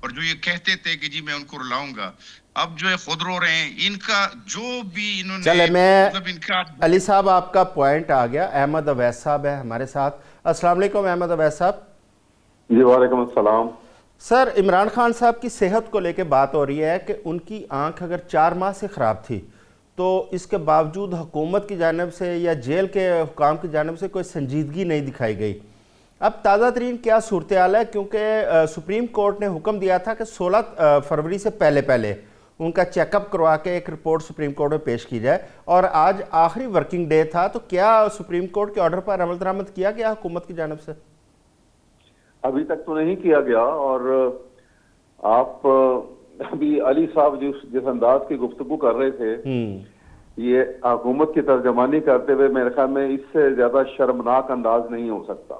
اور جو یہ کہتے تھے کہ جی میں ان کو رلاؤں گا، اب جو ہے خود رو رہے ہیں. ان کا جو بھی انہوں نے چلے میں مطلب ان کا علی صاحب آپ کا پوائنٹ آ گیا. احمد اویس صاحب ہے ہمارے ساتھ. السلام علیکم احمد اویس صاحب. جی وعلیکم السلام. سر عمران خان صاحب کی صحت کو لے کے بات ہو رہی ہے کہ ان کی آنکھ اگر 4 ماہ سے خراب تھی تو اس کے باوجود حکومت کی جانب سے یا جیل کے حکام کی جانب سے کوئی سنجیدگی نہیں دکھائی گئی. اب تازہ ترین کیا صورتحال ہے؟ کیونکہ سپریم کورٹ نے حکم دیا تھا کہ 16 فروری سے پہلے ان کا چیک اپ کروا کے ایک رپورٹ سپریم کورٹ میں پیش کی جائے، اور آج آخری ورکنگ ڈے تھا. تو کیا سپریم کورٹ کے آرڈر پر عمل درآمد کیا گیا حکومت کی جانب سے؟ ابھی تک تو نہیں کیا گیا. اور آپ ابھی علی صاحب جس انداز کی گفتگو کر رہے تھے، یہ حکومت کی ترجمانی کرتے ہوئے میرے خیال میں اس سے زیادہ شرمناک انداز نہیں ہو سکتا.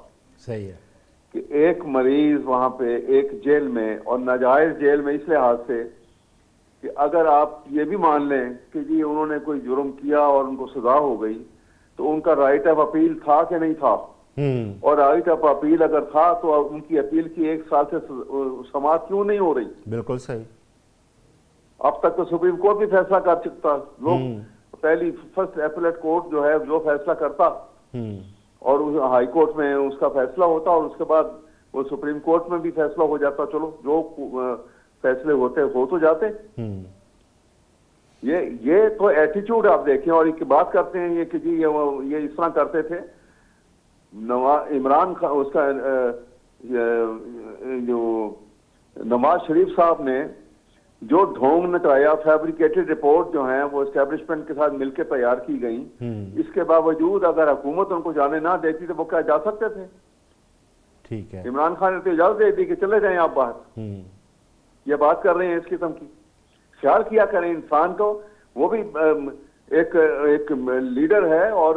صحیح ہے کہ ایک مریض وہاں پہ ایک جیل میں، اور ناجائز جیل میں اس لحاظ سے کہ اگر آپ یہ بھی مان لیں کہ جی انہوں نے کوئی جرم کیا اور ان کو سزا ہو گئی، تو ان کا رائٹ آف اپیل تھا کہ نہیں تھا؟ اور رائٹ آف اپیل اگر تھا تو ان کی اپیل کی 1 سال سے سماعت کیوں نہیں ہو رہی؟ بالکل صحیح. اب تک تو سپریم کورٹ بھی فیصلہ کر چکتا. لوگ پہلی فرسٹ ایپلیٹ کورٹ جو ہے جو فیصلہ کرتا، اور ہائی کورٹ میں اس کا فیصلہ ہوتا، اور اس کے بعد وہ سپریم کورٹ میں بھی فیصلہ ہو جاتا. چلو جو فیصلے ہوتے ہو تو جاتے. یہ تو ایٹیچیوڈ آپ دیکھیں. اور ایک بات کرتے ہیں یہ کہ جی یہ اس طرح کرتے تھے. عمران خان، اس کا جو نواز شریف صاحب نے جو ڈھونگ نچایا، فیبریکیٹڈ رپورٹ جو ہیں وہ اسٹیبلشمنٹ کے ساتھ مل کے تیار کی گئیں، اس کے باوجود اگر حکومت ان کو جانے نہ دیتی تو وہ کیا جا سکتے تھے؟ ٹھیک ہے. عمران خان نے تو اجازت دے دی کہ چلے جائیں آپ باہر. یہ بات کر رہے ہیں اس قسم کی. خیال کیا کریں انسان کو. وہ بھی ایک لیڈر ہے، اور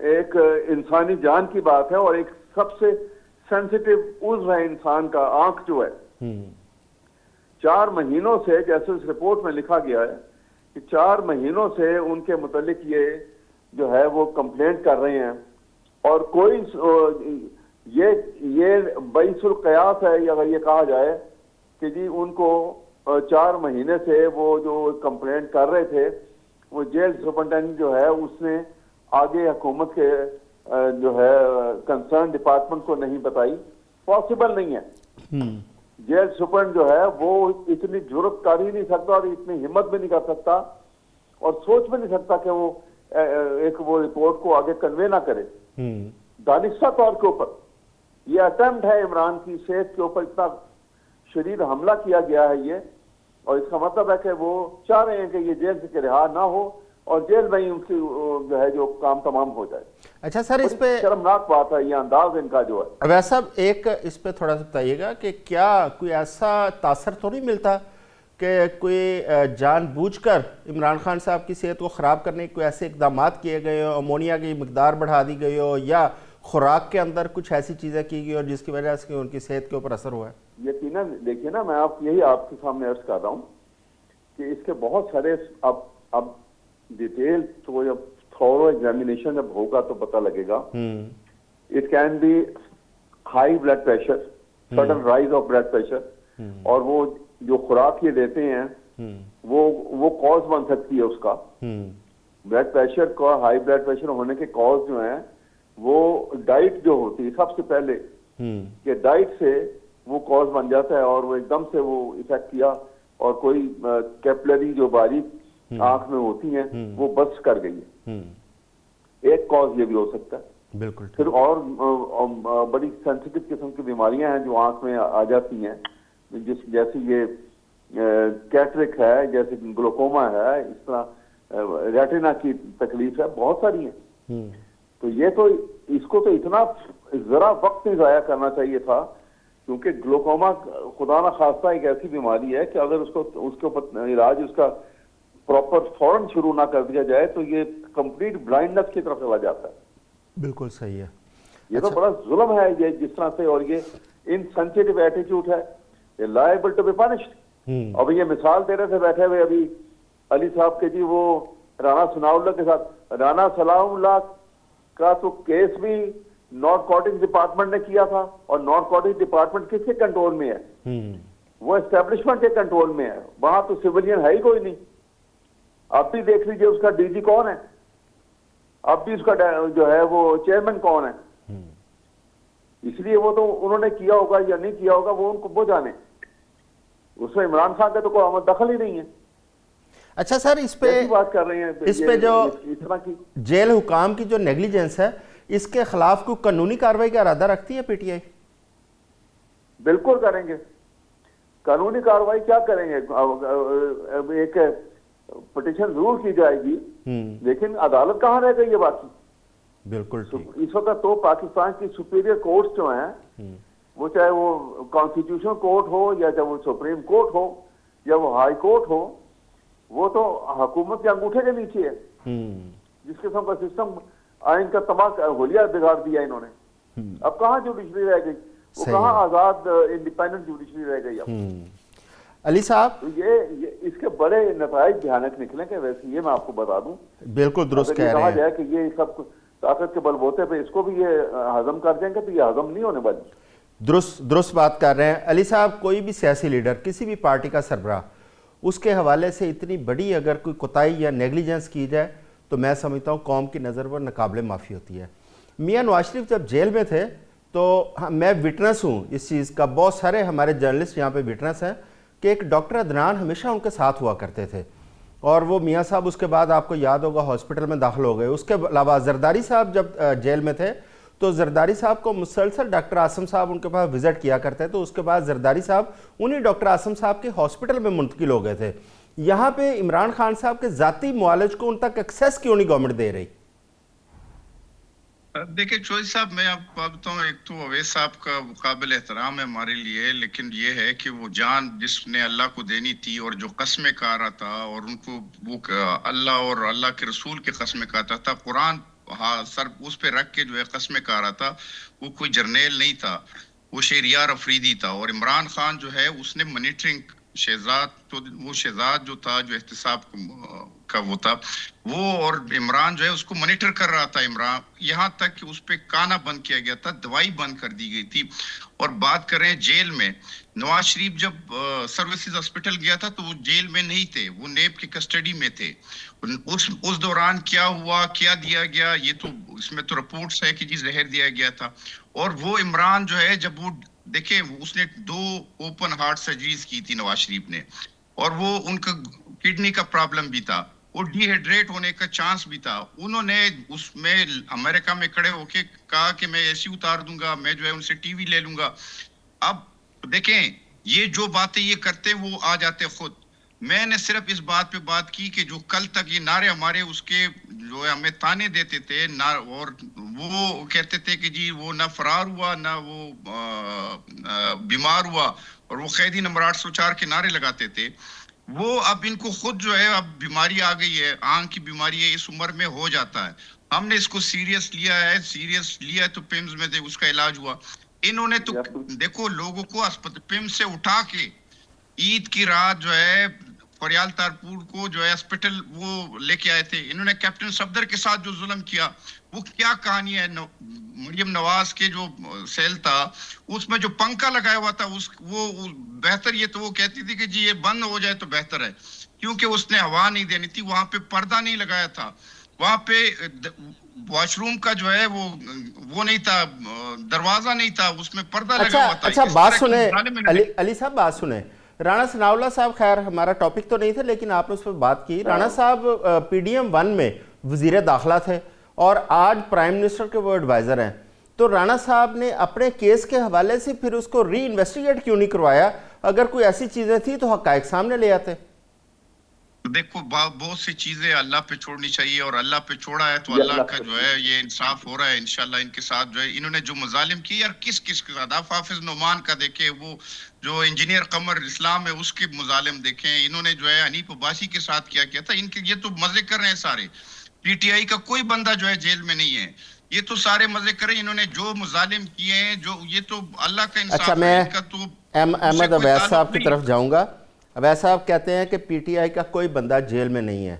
ایک انسانی جان کی بات ہے، اور ایک سب سے سینسیٹیو عضو ہے انسان کا آنکھ جو ہے. 4 مہینوں سے، جیسے اس رپورٹ میں لکھا گیا ہے کہ 4 مہینوں سے ان کے متعلق یہ جو ہے وہ کمپلینٹ کر رہے ہیں، اور کوئی یہ بیس القیاس ہے اگر یہ کہا جائے کہ جی ان کو 4 مہینے سے وہ جو کمپلینٹ کر رہے تھے، وہ جیل سپرنٹینڈنٹ جو ہے اس نے آگے حکومت کے جو ہے کنسرن ڈپارٹمنٹ کو نہیں بتائی. پاسبل نہیں ہے. جیل سپرنٹ جو ہے وہ اتنی جرت کر ہی نہیں سکتا، اور اتنی ہمت بھی نہیں کر سکتا، اور سوچ بھی نہیں سکتا کہ وہ ایک وہ رپورٹ کو آگے کنوے نہ کرے. دانستہ طور کے اوپر یہ اٹیمپٹ ہے عمران کی صحت کے اوپر، اتنا شدید حملہ کیا گیا ہے یہ. اور اس کا مطلب ہے کہ وہ چاہ رہے ہیں کہ یہ جیل سے رہا نہ ہو، اور جیل میں ہی ان کی جو ہے جو کام تمام ہو جائے. اچھا سر، اس پہ شرمناک بات ہے یہ انداز ان کا جو ہے. ویسا ایک اس پہ تھوڑا سا بتائیے گا کہ کیا کوئی ایسا تاثر تو نہیں ملتا کہ کوئی جان بوجھ کر عمران خان صاحب کی صحت کو خراب کرنے کے کوئی ایسے اقدامات کیے گئے ہو، امونیا کی مقدار بڑھا دی گئی ہو، یا خوراک کے اندر کچھ ایسی چیزیں کی گئی اور جس کی وجہ سے ان کی صحت کے اوپر اثر ہوا ہے؟ یقیناً دیکھیے نا، میں یہی آپ کے سامنے عرض کر رہا ہوں کہ اس کے بہت سارے اب ڈیٹیل تو جب تھورو ایگزامینیشن جب ہوگا تو پتہ لگے گا. It can be high blood pressure, sudden rise of blood pressure, اور وہ جو خوراک یہ دیتے ہیں وہ کاز بن سکتی ہے اس کا. بلڈ پریشر کا، ہائی بلڈ پریشر ہونے کے کاز جو ہیں وہ ڈائٹ جو ہوتی ہے سب سے پہلے، کہ ڈائٹ سے وہ کاز بن جاتا ہے، اور وہ ایک دم سے وہ افیکٹ کیا، اور کوئی کیپلری جو باریک آنکھ میں ہوتی ہیں وہ بس کر گئی ہے. ایک کاز یہ بھی ہو سکتا ہے. بالکل. پھر اور بڑی سینسیٹیو قسم کی بیماریاں ہیں جو آنکھ میں آ جاتی ہیں، جیسے یہ کیٹرک ہے، جیسے گلوکوما ہے، اس طرح ریٹینا کی تکلیف ہے، بہت ساری ہیں. تو یہ تو اس کو تو اتنا ذرا وقت نہیں ضائع کرنا چاہیے تھا، کیونکہ گلوکوما خدا نہ خواستہ ایک ایسی بیماری ہے کہ اگر اس کے اوپر علاج اس کا پراپر فوراً شروع نہ کر دیا جائے تو یہ کمپلیٹ بلائنڈنس کی طرف چلا جاتا ہے. بالکل صحیح ہے. یہ تو بڑا ظلم ہے یہ جس طرح سے، اور یہ انسینسیٹیو ایٹیٹیوڈ ہے، یہ لائبل ٹو بی پنشڈ. اب یہ مثال دے رہے تھے بیٹھے ہوئے ابھی علی صاحب کے جی وہ رانا ثناء اللہ کے ساتھ. رانا ثناء اللہ کا تو کیس بھی نارکوٹکس ڈپارٹمنٹ نے کیا تھا، اور نارکوٹکس ڈپارٹمنٹ کس کے کنٹرول میں ہے؟ وہ اسٹیبلشمنٹ کے کنٹرول میں ہے, وہاں تو سویلین ہے ہی کوئی نہیں. اب بھی دیکھ لیجئے اس کا ڈی جی کون ہے, اب بھی اس کا جو ہے وہ چیئرمین کون ہے. اس لیے وہ تو انہوں نے کیا ہوگا یا نہیں کیا ہوگا وہ ان کو وہ جانے, اس میں عمران خان کا تو کوئی دخل ہی نہیں ہے. اچھا سر, اس پہ بات کر رہے ہیں اس پہ جو اس طرح کی جیل حکام کی جو نیگلیجنس ہے, اس کے خلاف کوئی قانونی کارروائی کا ارادہ رکھتی ہے پی ٹی آئی؟ بالکل کریں گے. قانونی کارروائی کیا کریں گے, ایک پٹیشن ضرور کی جائے گی, لیکن عدالت کہاں رہ گئی ہے باقی؟ بالکل ٹھیک. اس وقت تو پاکستان کی سپیریئر کورٹس جو ہیں, وہ چاہے وہ کانسٹیٹیوشنل کورٹ ہو یا چاہے وہ سپریم کورٹ ہو یا وہ ہائی کورٹ ہو, وہ تو حکومت کے انگوٹھے کے نیچے ہے. جس قسم کا سسٹم آئین کا تباہ حلیہ بگاڑ دیا انہوں نے. اب کہاں جوڈیشری رہ گئی, وہ کہاں آزاد انڈیپینڈنٹ جوڈیشری رہ گئی. اب علی صاحب, تو یہ اس کے بڑے نتائج بھیانک نکلیں گے. ویسے یہ میں آپ کو بتا دوں, بالکل درست کہہ رہے کہا ہیں جائے کہ یہ سب طاقت کے بل بوتے پہ اس کو بھی یہ ہضم کر دیں گے تو یہ ہضم نہیں ہونے والی. درست بات کر رہے ہیں علی صاحب. کوئی بھی سیاسی لیڈر, کسی بھی پارٹی کا سربراہ, اس کے حوالے سے اتنی بڑی اگر کوئی کوتاہی یا نیگلیجنس کی جائے تو میں سمجھتا ہوں قوم کی نظر وہ ناقابل معافی ہوتی ہے. میاں نواز شریف جب جیل میں تھے تو میں وٹنس ہوں اس چیز کا, بہت سارے ہمارے جرنلسٹ یہاں پہ وٹنس ہیں کہ ایک ڈاکٹر عدنان ہمیشہ ان کے ساتھ ہوا کرتے تھے, اور وہ میاں صاحب اس کے بعد آپ کو یاد ہوگا ہاسپٹل میں داخل ہو گئے. اس کے علاوہ زرداری صاحب جب جیل میں تھے تو زرداری صاحب کو مسلسل ڈاکٹر عاصم صاحب ان کے پاس وزٹ کیا کرتے, تو اس کے بعد زرداری صاحب انہی ڈاکٹر عاصم صاحب کے ہاسپٹل میں منتقل ہو گئے تھے. یہاں پہ عمران خان صاحب کے ذاتی معالج کو ان تک ایکسیس کیوں نہیں گورنمنٹ دے رہی؟ دیکھیں چوہدری صاحب, میں آپ کو بتاؤں, ایک تو اویس صاحب کا قابل احترام ہے ہمارے لیے, لیکن یہ ہے کہ وہ جان جس نے اللہ کو دینی تھی اور جو قسمیں کھا رہا تھا, اور ان کو وہ اللہ اور اللہ کے رسول کے قسمیں کھاتا تھا, قرآن سر اس پہ رکھ کے جو ہے قسمیں کھا رہا تھا, وہ کوئی جرنیل نہیں تھا, وہ شہریار افریدی تھا. اور عمران خان جو ہے اس نے مانیٹرنگ شہزاد, تو وہ شہزاد جو تھا جو احتساب کا وہ تھا, وہ اور عمران جو ہے اس کو مانیٹر کر رہا تھا. عمران یہاں تک کہ اس پہ کانا بند کیا گیا تھا, دوائی بند کر دی گئی تھی. اور بات کریں جیل میں, نواز شریف جب سروسز ہاسپٹل گیا تھا تو وہ جیل میں نہیں تھے, وہ نیب کی کسٹڈی میں تھے. اس دوران کیا ہوا, کیا دیا گیا, یہ تو اس میں تو رپورٹس ہے کہ جی زہر دیا گیا تھا. اور وہ عمران جو ہے جب وہ دیکھیں, اس نے 2 اوپن ہارٹ سرجریز کی تھی نواز شریف نے, اور وہ ان کا کڈنی کا پرابلم بھی تھا, اور ڈی ہائیڈریٹ ہونے کا چانس بھی تھا. انہوں نے اس میں امریکہ میں کھڑے ہو کے کہا کہ میں اے سی اتار دوں گا, میں جو ہے ان سے ٹی وی لے لوں گا. اب دیکھیں یہ جو باتیں یہ کرتے وہ آ جاتے خود. میں نے صرف اس بات پہ بات کی کہ جو کل تک یہ نعرے ہمارے اس کے جو ہے ہمیں تانے دیتے تھے, اور وہ کہتے تھے کہ جی وہ نہ فرار ہوا نہ وہ بیمار ہوا, اور وہ قیدی نمبر 804 کے نعرے لگاتے تھے, وہ اب ان کو خود جو ہے اب بیماری آ گئی ہے, آنکھ کی بیماری ہے, اس عمر میں ہو جاتا ہے. ہم نے اس کو سیریس لیا تو پیمز میں اس کا علاج ہوا. انہوں نے تو دیکھو لوگوں کو پیمز سے اٹھا کے عید کی رات جو ہے فریال تارپور کو جو ہے ہسپٹل وہ لے کے آئے تھے. انہوں نے کیپٹن صفدر کے ساتھ جو ظلم کیا, وہ کیا کہانی ہے. مریم نواز کے جو سیل تھا اس میں جو پنکھا لگایا ہوا تھا, وہ بہتر یہ تو وہ کہتی تھی کہ جی یہ بند ہو جائے تو بہتر ہے, کیونکہ اس نے ہوا نہیں دینی تھی. وہاں پہ پردہ نہیں لگایا تھا, وہاں پہ واش روم کا جو ہے وہ نہیں تھا, دروازہ نہیں تھا, اس میں پردہ لگا ہوا تھا. اچھا بات سنیں علی صاحب, بات سنیں. رانا ثناء اللہ صاحب, خیر ہمارا ٹاپک تو نہیں تھا لیکن آپ نے اس پر بات کی. رانا صاحب پی ڈی ایم 1 میں وزیر داخلہ تھے اور آج پرائم منسٹر کے وہ ایڈوائزر ہیں, تو رانا صاحب نے اپنے کیس کے حوالے سے پھر اس کو ری انویسٹیگیٹ کیوں نہیں کروایا؟ اگر کوئی ایسی چیزیں تھی تو حقائق سامنے لے آتے. دیکھو بہت سی چیزیں اللہ پہ چھوڑنی چاہیے, اور اللہ پہ چھوڑا ہے تو اللہ کا جو ہے یہ انصاف ہو رہا ہے انشاءاللہ. ان کے ساتھ جو ہے انہوں نے جو مظالم کی, یار کس کے ساتھ, آپ حافظ نعمان کا دیکھیں, وہ جو انجینئر قمر اسلام ہے اس کے مظالم دیکھیں, انہوں نے جو ہے حنیف عباسی کے ساتھ کیا تھا. ان کے یہ تو مزے کر رہے ہیں سارے. پی ٹی آئی کا کوئی بندہ جو ہے جیل میں نہیں ہے, یہ تو سارے مزے کریں. انہوں نے جو مظالم کیے ہیں, جو یہ تو اللہ کا انصاف ہے. ان کا تو احمد اویس صاحب کی طرف جاؤں گا. اویس صاحب کہتے ہیں کہ پی ٹی آئی کا کوئی بندہ جیل میں نہیں ہے,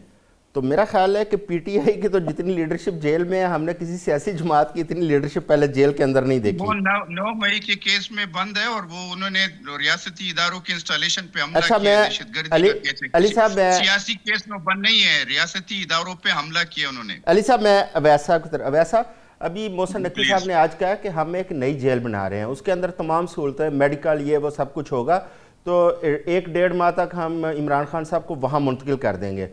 تو میرا خیال ہے کہ پی ٹی آئی کی تو جتنی لیڈرشپ جیل میں ہے، ہم نے کسی سیاسی جماعت کی اتنی لیڈرشپ پہلے جیل کے اندر نہیں دیکھی. وہ 9 مئی کے کیس میں بند ہے، اور وہ انہوں نے ریاستی اداروں کے انسٹالیشن پہ حملہ اچھا، کیا، میں دہشت گردی کا کیس ہے. علی صاحب، میں سیاسی کیس میں بند نہیں ہے، ریاستی اداروں پہ حملہ کیا انہوں نے. علی صاحب، میں اویس صاحب کی طرف. اویس صاحب، ابھی محسن نقوی صاحب نے آج کہا کہ ہم ایک نئی جیل بنا رہے ہیں، اس کے اندر تمام سہولتیں، میڈیکل، یہ وہ سب کچھ ہوگا، تو 1-1.5 ماہ تک ہم عمران خان صاحب کو وہاں منتقل کر دیں گے.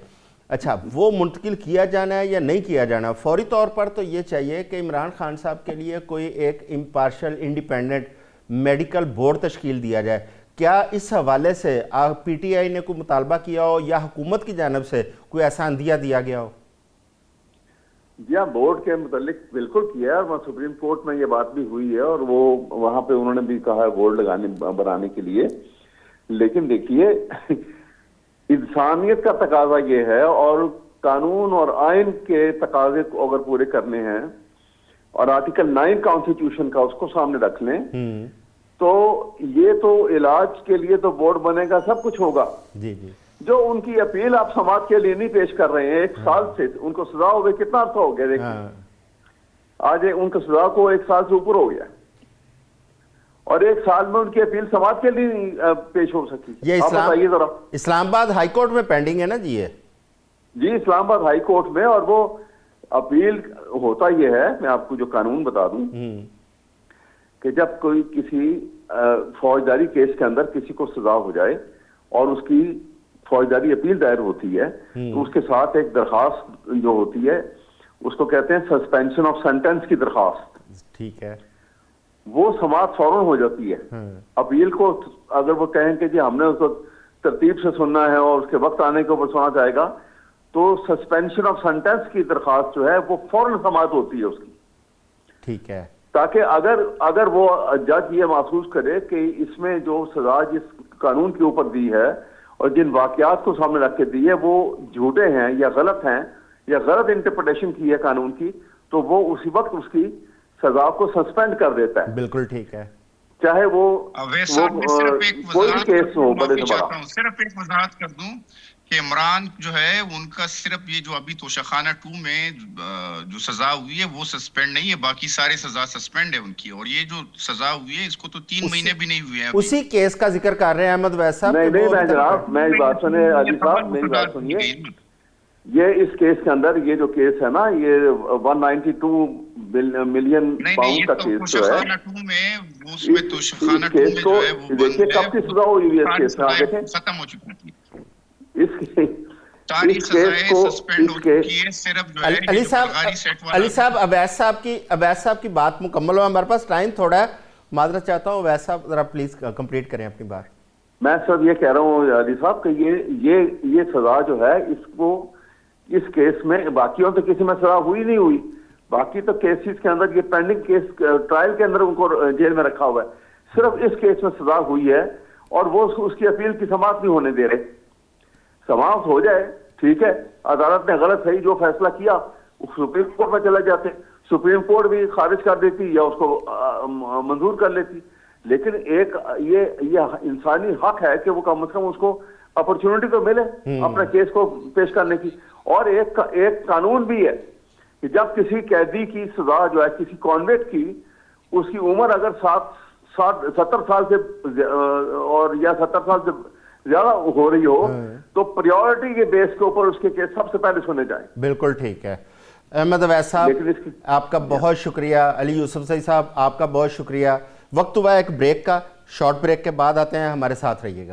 اچھا، وہ منتقل کیا جانا ہے یا نہیں کیا جانا؟ فوری طور پر تو یہ چاہیے کہ عمران خان صاحب کے لیے کوئی ایک امپارشل انڈیپینڈنٹ میڈیکل بورڈ تشکیل دیا جائے. کیا اس حوالے سے پی ٹی آئی نے کوئی مطالبہ کیا ہو یا حکومت کی جانب سے کوئی ایسا عندیہ دیا گیا ہو؟ جی ہاں، بورڈ کے متعلق بالکل کیا ہے، اور سپریم کورٹ میں یہ بات بھی ہوئی ہے، اور وہ وہاں پہ انہوں نے بھی کہا ہے بورڈ بنانے کے لیے. لیکن دیکھیے، انسانیت کا تقاضا یہ ہے، اور قانون اور آئین کے تقاضے کو اگر پورے کرنے ہیں، اور آرٹیکل 9 کانسٹیٹیوشن کا اس کو سامنے رکھ لیں، تو یہ تو علاج کے لیے تو بورڈ بنے گا، سب کچھ ہوگا. جی جی. جو ان کی اپیل آپ سماعت کے لیے نہیں پیش کر رہے ہیں، 1 سال سے ان کو سزا ہو گئی، کتنا عرصہ ہو گیا دیکھیں، آج ان کی سزا کو 1 سال سے اوپر ہو گیا، اور 1 سال میں ان کی اپیل سماعت کے لیے پیش ہو سکی. یہ آپ بتائیے ذرا. اسلام آباد ہائی کورٹ میں پینڈنگ ہے نا جی؟ جی، اسلام آباد ہائی کورٹ میں، اور وہ اپیل ہوتا یہ ہے، میں آپ کو جو قانون بتا دوں کہ جب کوئی کسی فوجداری کیس کے اندر کسی کو سزا ہو جائے اور اس کی فوجداری اپیل دائر ہوتی ہے، تو اس کے ساتھ ایک درخواست جو ہوتی ہے، اس کو کہتے ہیں سسپینشن آف سینٹنس کی درخواست. ٹھیک ہے. وہ سماعت فوراً ہو جاتی ہے. اپیل کو اگر وہ کہیں کہ جی ہم نے اس کو ترتیب سے سننا ہے اور اس کے وقت آنے کے اوپر سنا جائے گا، تو سسپینشن آف سینٹنس کی درخواست جو ہے وہ فوراً سماعت ہوتی ہے اس کی. ٹھیک ہے. تاکہ اگر وہ جج یہ محسوس کرے کہ اس میں جو سزا جس قانون کے اوپر دی ہے اور جن واقعات کو سامنے رکھ کے دی ہے وہ جھوٹے ہیں یا غلط ہیں یا غلط انٹرپریٹیشن کی ہے قانون کی، تو وہ اسی وقت اس کی سزا کو سسپینڈ کر دیتا ہے. بالکل ٹھیک ہے. چاہے وہ کوئی بھی کیس ہو بڑے سے بڑا. صرف ایک وضاحت کر دوں کہ عمران جو ہے ان کا صرف یہ جو ابھی توشخانہ 2 میں جو سزا ہوئی ہے وہ سسپینڈ نہیں ہے، باقی سارے سزا سسپینڈ ہے ان کی، اور یہ جو سزا ہوئی ہے اس کو تو 3 مہینے بھی نہیں ہوئے ہیں. اسی کیس کا ذکر کر رہے ہیں احمد اویس صاحب. نہیں میں جناب، میری بات سنیں علی صاحب، میری بات سنیے. یہ اس کیس کے اندر یہ جو کیس ہے نا، یہ 192 ملین پاؤنڈ کا کیس جو ہے، اس کیس کو دیکھیے کب کی سزا ہوئی ہے، اس کیس میں آپ دیکھیں ختم ہو چکی تھی. علی صاحب، اویس صاحب کی بات مکمل ہو، ہمارے پاس ٹائم تھوڑا ہے، معذرت چاہتا ہوں. اویس صاحب ذرا پلیز کمپلیٹ کریں اپنی بات. میں سب یہ کہہ رہا ہوں علی صاحب کہ یہ سزا جو ہے اس کیس میں، باقیوں تو کسی میں سزا ہوئی نہیں ہوئی، باقی تو کیسز کے اندر یہ پینڈنگ کیس ٹرائل کے اندر ان کو جیل میں رکھا ہوا ہے. صرف اس کیس میں سزا ہوئی ہے اور وہ اس کی اپیل کی سماعت نہیں ہونے دے رہے. سماعت ہو جائے ٹھیک ہے، عدالت نے غلط صحیح جو فیصلہ کیا سپریم کورٹ میں چلا جاتے، سپریم کورٹ بھی خارج کر دیتی یا اس کو منظور کر لیتی. لیکن ایک یہ انسانی حق ہے کہ وہ کم از کم اس کو اپرچونٹی تو ملے اپنا کیس کو پیش کرنے کی. اور ایک قانون بھی ہے کہ جب کسی قیدی کی سزا جو ہے کسی کانویکٹ کی، اس کی عمر اگر 70 سال سے اور یا 70 سال سے زیادہ ہو رہی ہو تو پریورٹی کے بیس کے اوپر اس کے کیس سب سے پہلے سنے جائیں. بالکل ٹھیک ہے. احمد اویس صاحب آپ کا بہت شکریہ. علی یوسفزئی صاحب آپ کا بہت شکریہ. وقت ہوا ہے ایک بریک کا، شارٹ بریک کے بعد آتے ہیں، ہمارے ساتھ رہیے گا.